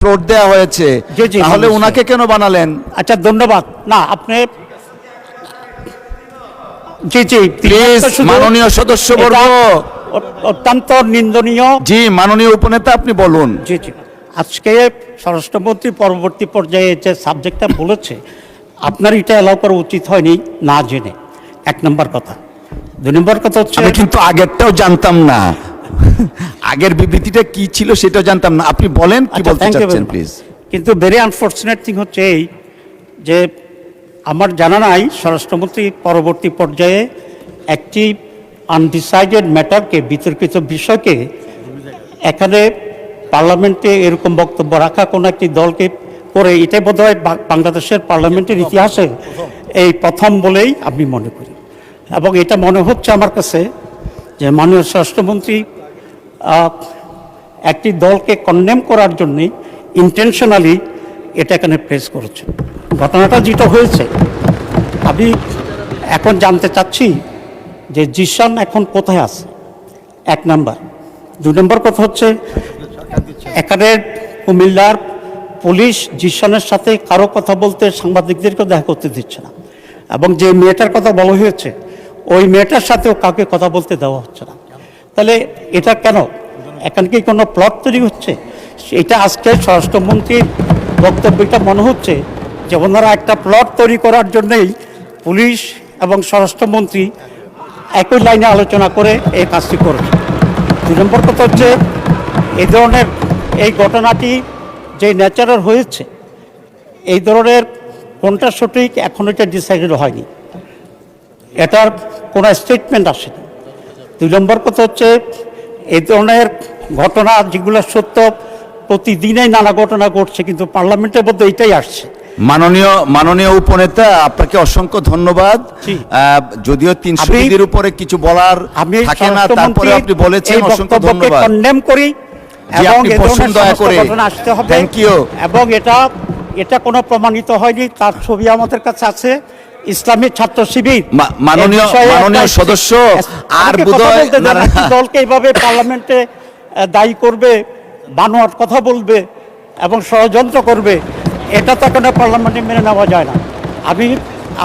Floor দেওয়া হয়েছে, তাহলে উনাকে কেন বানালেন? আচ্ছা, ধন্যবাদ। না, আপনি জি জি প্লিজ মাননীয় সদস্যবর্গ, অত্যন্ত নিন্দনীয়। জি মাননীয় উপনেতা আপনি বলুন। জি জি, আজকে স্বরাষ্ট্রমন্ত্রী পরবর্তী পর্যায়ে যে সাবজেক্টটা বলেছে, আপনার এটা অ্যালাউ করা উচিত হয়নি না জেনে, এক নম্বর কথা। দুই নম্বর কথা হচ্ছে, আমি কিন্তু আগেরটাও জানতাম না, আগের বিবৃতিটা কি ছিল সেটাও জানতাম না। আপনি বলেন কি বলতে চাচ্ছেন প্লিজ। কিন্তু ভেরি আনফর্চুনেট থিং হচ্ছে এই যে আমার জানা নাই স্বরাষ্ট্রমন্ত্রী পরবর্তী পর্যায়ে একটি আনডিসাইডেড ম্যাটারকে, বিতর্কিত বিষয়কে এখানে পার্লামেন্টে এরকম বক্তব্য রাখা কোনো একটি দলকে করে, এটাই বোধহয় বাংলাদেশের পার্লামেন্টের ইতিহাসে এই প্রথম বলেই আমি মনে করি। এবং এটা মনে হচ্ছে আমার কাছে যে মাননীয় স্বরাষ্ট্রমন্ত্রী একটি দলকে কন্ডেম করার জন্যে ইন্টেনশনালি এটা এখানে প্রেস করেছে। ঘটনাটা যেটা হয়েছে, আমি এখন জানতে চাচ্ছি যে জিশান এখন কোথায় আছে, এক নাম্বার। দুই নম্বর কথা হচ্ছে, এখানে কুমিল্লার পুলিশ জিশানের সাথে কারো কথা বলতে, সাংবাদিকদেরকেও দেখা করতে দিচ্ছে না। এবং যে মেয়েটার কথা বলা হয়েছে, ওই মেয়েটার সাথেও কাউকে কথা বলতে দেওয়া হচ্ছে না। তাহলে এটা কেন? এখানে কি কোনো প্লট তৈরি হচ্ছে? এটা আজকে স্বরাষ্ট্রমন্ত্রীর বক্তব্যটা মনে হচ্ছে যে ওনারা একটা প্লট তৈরি করার জন্যই পুলিশ এবং স্বরাষ্ট্রমন্ত্রী একই লাইনে আলোচনা করে এই কাজটি করেছে। দুই নম্বর কথা হচ্ছে, এই ধরনের এই ঘটনাটি যে ন্যাচারাল হয়েছে, এই ধরনের কোনটা সঠিক এখন এটা ডিসাইডেড হয়নি, এটার কোনো স্টেটমেন্ট আসেনি। দুই নম্বর কথা হচ্ছে, এই ধরনের ঘটনা যেগুলো সত্য, প্রতিদিনই নানা ঘটনা ঘটছে, কিন্তু পার্লামেন্টের মধ্যে এটাই আসছে। মাননীয় উপনেতা, আপনাকে অসংখ্য ধন্যবাদ। যদিও 300 বিধির উপরে কিছু বলার থাকে না, তারপরে আপনি বলেছেন, অসংখ্য ধন্যবাদ। কন্ডেম করি এবং এই ধরনের সমস্ত ঘটনা আসতে হবে। Thank you. এবং এটা কোনো প্রমাণিত হয়নি, তার ছবি আমাদের কাছে আছে। ইসলামী ছাত্র শিবির মাননীয় সদস্য আর বোধহয় দলকে এইভাবে পার্লামেন্টে দায়ী করবে, বানোয়াট কথা বলবে এবং ষড়যন্ত্র করবে, এটা তো কোনো পার্লামেন্টে মেনে নেওয়া যায় না।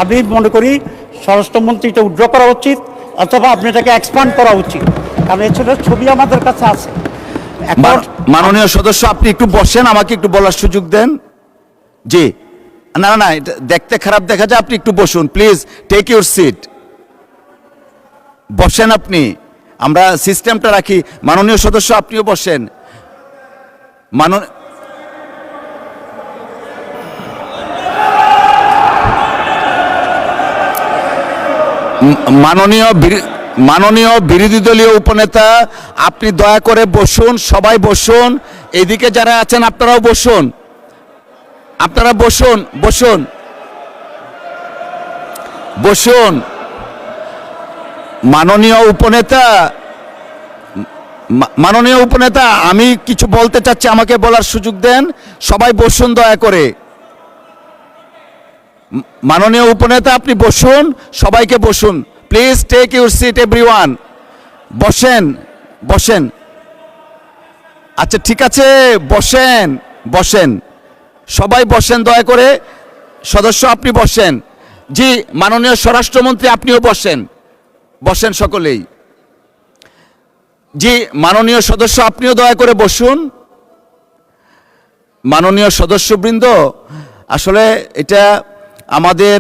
আমি মনে করি স্বরাষ্ট্রমন্ত্রী এটা উইথড্র করা উচিত, অথবা আপনি এটাকে এক্সপ্যান্ড করা উচিত, কারণ এছাড়া ছবি আমাদের কাছে আছে। মাননীয় সদস্য আপনি একটু বসেন, আমাকে একটু বলার সুযোগ দেন। জি, না এটা দেখতে খারাপ দেখা যায়, আপনি একটু বসুন প্লিজ, টেক ইউর সিট, বসেন আপনি, আমরা সিস্টেমটা রাখি। মাননীয় সদস্য আপনিও বসেন। মাননীয় বিরোধী দলীয় উপনেতা, আপনি দয়া করে বসুন, সবাই বসুন, এদিকে যারা আছেন আপনারাও বসুন, আপনারা বসুন বসুন বসুন। মাননীয় উপনেতা, আমি কিছু বলতে চাচ্ছি, আমাকে বলার সুযোগ দেন। সবাই বসুন দয়া করে। মাননীয় উপনেতা আপনি বসুন, সবাইকে বসুন please, take your seat everyone, বসেন। আচ্ছা ঠিক আছে, বসেন সবাই বসেন দয়া করে। সদস্য আপনি বসেন। জি মাননীয় স্বরাষ্ট্রমন্ত্রী আপনিও বসেন সকলেই। জি মাননীয় সদস্য আপনিও দয়া করে বসুন। মাননীয় সদস্যবৃন্দ, আসলে এটা আমাদের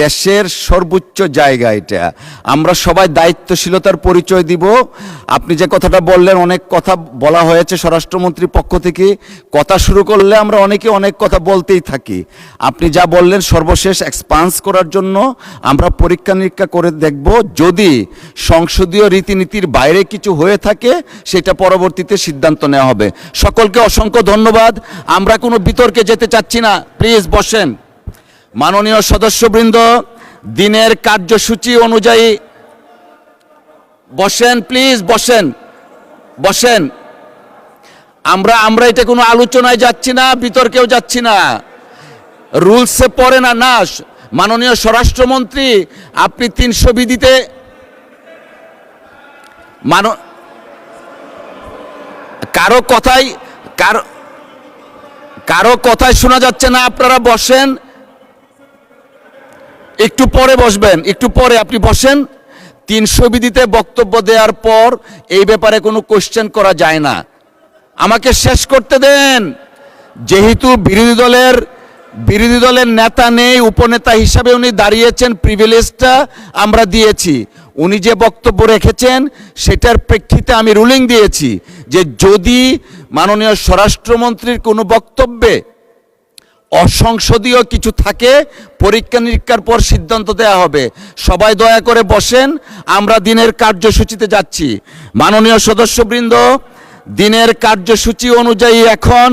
দেশের সর্বোচ্চ জায়গা, এটা আমরা সবাই দায়িত্বশীলতার পরিচয় দিব। আপনি যে কথাটা বললেন, অনেক কথা বলা হয়েছে স্বরাষ্ট্রমন্ত্রীর পক্ষ থেকে, কথা শুরু করলে আমরা অনেকে অনেক কথা বলতেই থাকি। আপনি যা বললেন সর্বশেষ এক্সপান্স করার জন্য আমরা পরীক্ষা নিরীক্ষা করে দেখব, যদি সংসদীয় রীতিনীতির বাইরে কিছু হয়ে থাকে সেটা পরবর্তীতে সিদ্ধান্ত নেওয়া হবে। সকলকে অসংখ্য ধন্যবাদ। আমরা কোনো বিতর্কে যেতে চাচ্ছি না, প্লিজ বসেন। মাননীয় সদস্যবৃন্দ, দিনের কার্যসূচি অনুযায়ী বসেন প্লিজ, বসেন। আমরা এটা কোনো আলোচনায় যাচ্ছি না, বিতর্কেও যাচ্ছি না, রুলসে পড়ে না। মাননীয় স্বরাষ্ট্রমন্ত্রী, আপনি 300 বিধিতে কারো কথাই শোনা যাচ্ছে না, আপনারা বসেন, একটু পরে বসবেন, একটু পরে আপনি বসেন। 300 বিধিতে বক্তব্য দেওয়ার পর এই ব্যাপারে কোনো কোশ্চেন করা যায় না। আমাকে শেষ করতে দেন। যেহেতু বিরোধী দলের নেতা নেই, উপনেতা হিসাবে উনি দাঁড়িয়েছেন, প্রিভিলেজটা আমরা দিয়েছি। উনি যে বক্তব্য রেখেছেন সেটার প্রেক্ষিতে আমি রুলিং দিয়েছি যে যদি মাননীয় স্বরাষ্ট্রমন্ত্রীর কোনো বক্তব্যে অসংসদীয় কিছু থাকে পরীক্ষা নিরীক্ষার পর সিদ্ধান্ত দেওয়া হবে। সবাই দয়া করে বসেন, আমরা দিনের কার্যসূচিতে যাচ্ছি। মাননীয় সদস্যবৃন্দ, দিনের কার্যসূচি অনুযায়ী এখন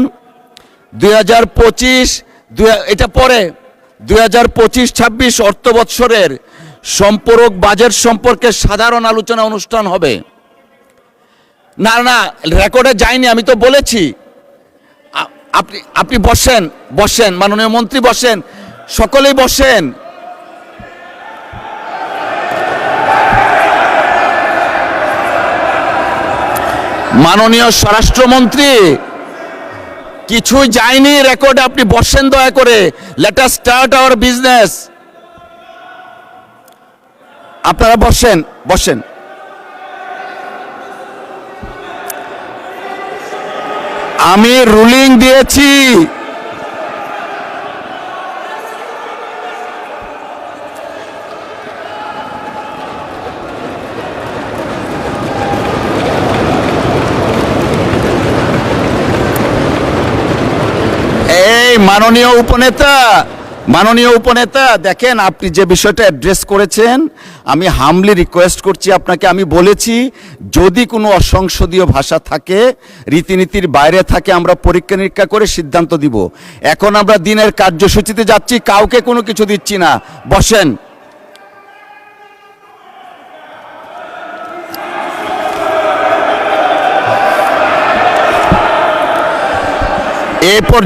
2025 এটা পরে 2025-26 অর্থ বৎসরের সম্পূরক বাজেট সম্পর্কে সাধারণ আলোচনা অনুষ্ঠান হবে। না না, রেকর্ডে যায়নি, আমি তো বলেছি। আপনি বসেন, বসেন মাননীয় মন্ত্রী, বসেন, সকলেই বসেন। মাননীয় স্বরাষ্ট্রমন্ত্রী, কিছুই যায়নি রেকর্ডে, আপনি বসেন দয়া করে। Let us start our business. আপনারা বসেন, বসেন। আমি রুলিং দিয়েছি। এই মাননীয় উপনেতা, দেখেন আপনি যে বিষয়টা অ্যাড্রেস করেছেন, আমি হামলি রিকোয়েস্ট করছি আপনাকে। আমি বলেছি যদি কোনো অসংসদীয় ভাষা থাকে, রীতিনীতির বাইরে থাকে, আমরা পরীক্ষা নিরীক্ষা করে সিদ্ধান্ত দিব। এখন আমরা দিনের কার্যসূচিতে যাচ্ছি, কাউকে কোনো কিছু দিচ্ছি না। বসেন। এরপর